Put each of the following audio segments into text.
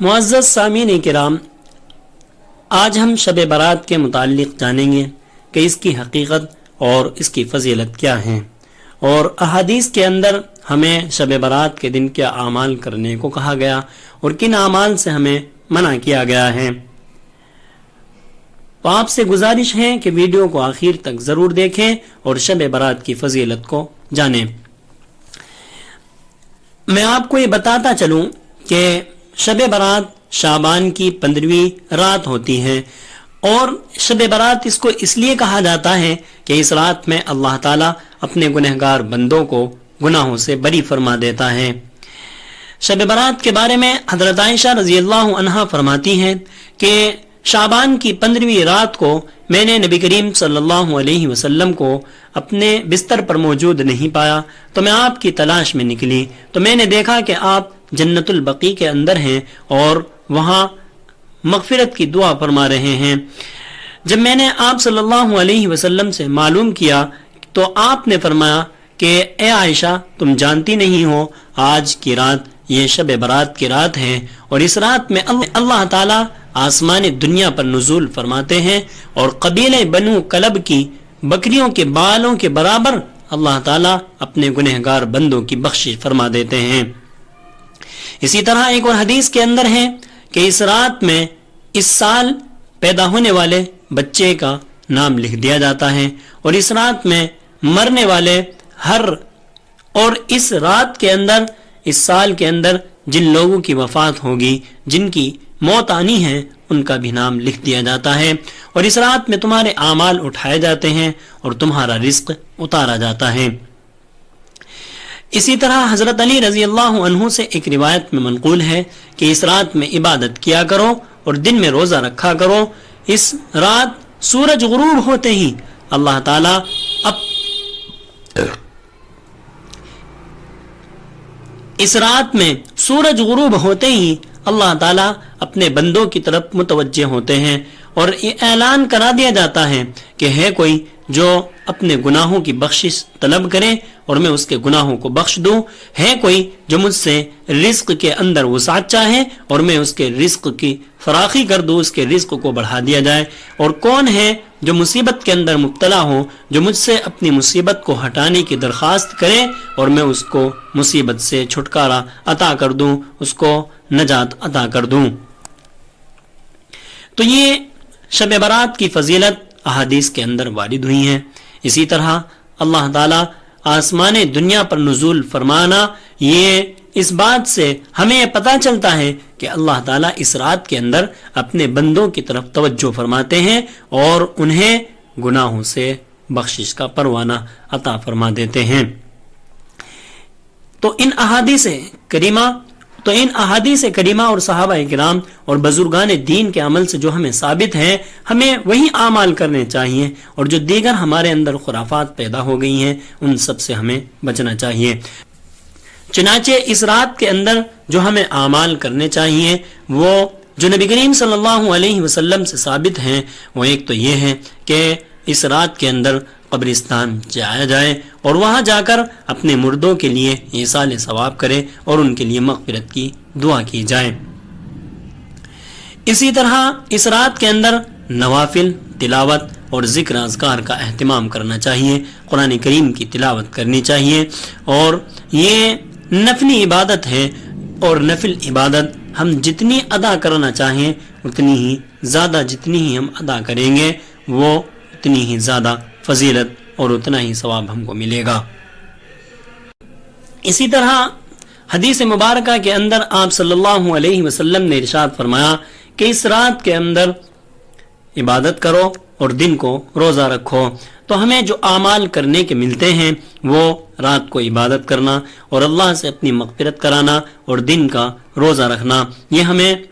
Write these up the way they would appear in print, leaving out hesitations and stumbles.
मुअज़्ज़ज़ सामीन किराम, आज हम शब बारात के मुताल्लिक़ जानेंगे कि इसकी हकीकत और इसकी फजीलत क्या है, और अहादीस के अंदर हमें शब बारात के दिन क्या आमाल करने को कहा गया और किन आमाल से हमें मना किया गया है। तो आपसे गुजारिश है कि वीडियो को आखिर तक ज़रूर देखें और शब बारात की फजीलत को जानें। मैं आपको ये बताता चलूं कि शब बारात शाबान की 15वीं रात होती है, और शब बारात इसको इसलिए कहा जाता है कि इस रात में अल्लाह ताला अपने गुनहगार बंदों को गुनाहों से बरी फरमा देता है। शब बारात के बारे में हजरत आयशा रजी अल्लाह अन्हा फरमाती हैं कि शाबान की 15वीं रात को मैंने नबी करीम सल्लल्लाहु अलैहि वसल्लम को अपने बिस्तर पर मौजूद नहीं पाया, तो मैं आपकी तलाश में निकली, तो मैंने देखा कि आप जन्नतुल बकी के अंदर हैं और वहाँ मगफिरत की दुआ फरमा रहे हैं। जब मैंने आप सल्लल्लाहु अलैहि वसल्लम से मालूम किया तो आपने फरमाया कि ए आयशा, तुम जानती नहीं हो आज की रात ये शब बारात की रात है, और इस रात में अल्लाह ताला आसमान दुनिया पर नुज़ूल फरमाते हैं और कबीले बनु कलब की बकरियों के बालों के बराबर अल्लाह ताला अपने गुनहगार बंदों की बख्शिश फरमा देते हैं। इसी तरह एक और हदीस के अंदर है कि इस रात में इस साल पैदा होने वाले बच्चे का नाम लिख दिया जाता है, और इस रात में मरने वाले और इस रात के अंदर इस साल के अंदर जिन लोगों की वफात होगी, जिनकी मौत आनी है, उनका भी नाम लिख दिया जाता है, और इस रात में तुम्हारे आमाल उठाए जाते हैं और तुम्हारा रिस्क उतारा जाता है। इसी तरह हजरत अली रजी अल्लाह अन्हु से एक रिवायत में मनकूल है कि इस रात में इबादत किया करो और दिन में रोजा रखा करो। इस रात सूरज गुरूब होते ही अल्लाह ताला इस रात में सूरज गुरूब होते ही अल्लाह ताला अपने बंदों की तरफ मुतवज्जे होते हैं और ये ऐलान करा दिया जाता है कि है कोई जो अपने गुनाहों की बख्शिश तलब करे और मैं उसके गुनाहों को बख्श दूं, है कोई जो मुझसे रिस्क के अंदर वसाअत चाहे और मैं उसके रिस्क की फराखी कर दूं, उसके रिस्क को बढ़ा दिया जाए, और कौन है जो मुसीबत के अंदर मुब्तला हो, जो मुझसे अपनी मुसीबत को हटाने की दरख्वास्त करे और मैं उसको मुसीबत से छुटकारा अता कर दूं, उसको नजात अता कर दूं। तो ये शब बारात की फजीलत अहादीस के अंदर वारिद हुई हैं। इसी तरह अल्लाह ताला आसमान दुनिया पर नुज़ूल फरमाना, ये इस बात से हमें पता चलता है कि अल्लाह ताला इस रात के अंदर अपने बंदों की तरफ तवज्जो फरमाते हैं और उन्हें गुनाहों से बख्शिश का परवाना अता फरमा देते हैं। तो इन अहादीस करीमा और सहाबा किराम और बुजुर्गान दीन के अमल से जो हमें साबित है, हमें वही आमाल करने चाहिए, और जो दीगर हमारे अंदर खुराफात पैदा हो गई हैं उन सब से हमें बचना चाहिए। चुनाचे इस रात के अंदर जो हमें आमाल करने चाहिए वो जो नबी करीम सल्लल्लाहु अलैहि वसल्लम से साबित हैं, वो एक तो ये है कि इस रात के अंदर कब्रिस्तान जाया जाए और वहां जाकर अपने मुर्दों के लिए ईसाल सवाब करे और उनके लिए मग़फ़िरत की दुआ की जाए। इसी तरह इस रात के अंदर नवाफिल तिलावत और ज़िक्र अज़कार का अहतमाम करना चाहिए, कुरान करीम की तिलावत करनी चाहिए, और ये नफली इबादत है, और नफिल इबादत हम जितनी अदा करना चाहें उतनी ही ज़्यादा, जितनी ही हम अदा करेंगे वो उतनी ही ज़्यादा फजीलत और उतना ही सवाब हमको मिलेगा। इसी तरह हदीस मुबारका के अंदर आप सल्लल्लाहु अलैहि वसल्लम ने इरशाद फरमाया कि इस रात के अंदर इबादत करो और दिन को रोज़ा रखो। तो हमें जो आमाल करने के मिलते हैं वो रात को इबादत करना और अल्लाह से अपनी मग़फ़िरत कराना और दिन का रोज़ा रखना, ये हमें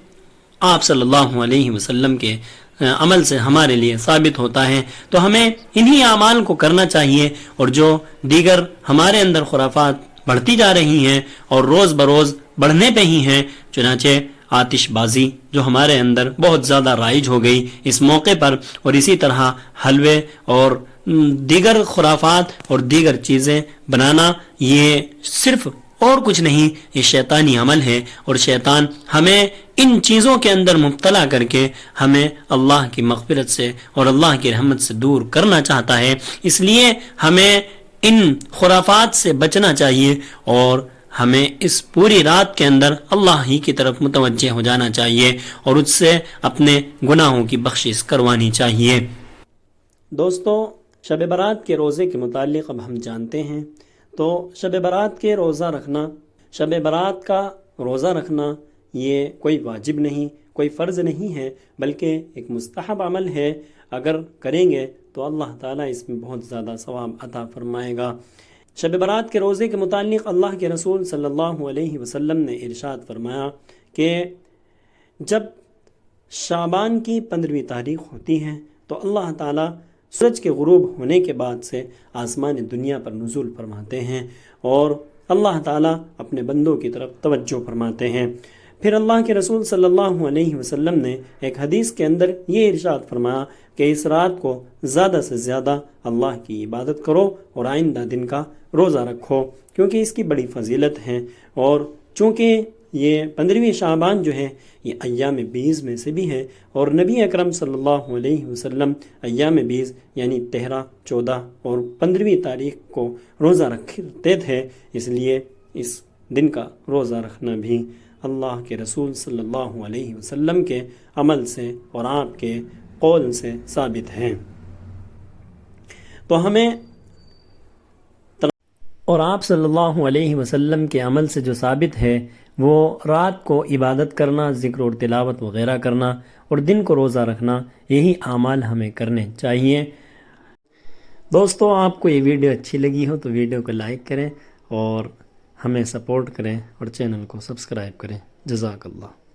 आप सल्लल्लाहु अलैहि वसल्लम के अमल से हमारे लिए साबित होता है। तो हमें इन्हीं आमाल को करना चाहिए, और जो दीगर हमारे अंदर खुराफात बढ़ती जा रही हैं और रोज़ बरोज़ बढ़ने पे ही हैं, चुनाचे आतिशबाजी जो हमारे अंदर बहुत ज़्यादा राइज हो गई इस मौके पर, और इसी तरह हलवे और दीगर खुराफात और दीगर चीज़ें बनाना, ये सिर्फ اور کچھ نہیں، یہ شیطانی عمل ہے، اور شیطان ہمیں ان چیزوں کے اندر مبتلا کر کے ہمیں اللہ کی مغفرت سے اور اللہ کی رحمت سے دور کرنا چاہتا ہے۔ اس لیے ہمیں ان خرافات سے بچنا چاہیے، اور ہمیں اس پوری رات کے اندر اللہ ہی کی طرف متوجہ ہو جانا چاہیے اور اس سے اپنے گناہوں کی بخشش کروانی چاہیے۔ دوستو، شب برات کے روزے کے متعلق اب ہم جانتے ہیں۔ تو شب برات کے روزہ رکھنا، شب برات کا روزہ رکھنا یہ کوئی واجب نہیں، کوئی فرض نہیں ہے، بلکہ ایک مستحب عمل ہے۔ اگر کریں گے تو اللہ تعالیٰ اس میں بہت زیادہ ثواب عطا فرمائے گا۔ شب برات کے روزے کے متعلق اللہ کے رسول صلی اللہ علیہ وسلم نے ارشاد فرمایا کہ جب شعبان کی 15ویں تاریخ ہوتی ہے تو اللہ تعالیٰ سورج کے غروب ہونے کے بعد سے آسمان دنیا پر نزول فرماتے ہیں اور اللہ تعالیٰ اپنے بندوں کی طرف توجہ فرماتے ہیں۔ پھر اللہ کے رسول صلی اللہ علیہ وسلم نے ایک حدیث کے اندر یہ ارشاد فرمایا کہ اس رات کو زیادہ سے زیادہ اللہ کی عبادت کرو اور آئندہ دن کا روزہ رکھو، کیونکہ اس کی بڑی فضیلت ہے۔ اور چونکہ یہ 15ویں شعبان جو ہے یہ ایام بیز میں سے بھی ہے، اور نبی اکرم صلی اللہ علیہ وسلم ایام بیز یعنی 13، 14 اور 15ویں تاریخ کو روزہ رکھتے تھے، اس لیے اس دن کا روزہ رکھنا بھی اللہ کے رسول صلی اللہ علیہ وسلم کے عمل سے اور آپ کے قول سے ثابت ہے۔ تو ہمیں اور آپ صلی اللہ علیہ وسلم کے عمل سے جو ثابت ہے وہ رات کو عبادت کرنا، ذکر اور تلاوت وغیرہ کرنا، اور دن کو روزہ رکھنا، یہی اعمال ہمیں کرنے چاہیے۔ دوستو، آپ کو یہ ویڈیو اچھی لگی ہو تو ویڈیو کو لائک کریں اور ہمیں سپورٹ کریں اور چینل کو سبسکرائب کریں۔ جزاک اللہ۔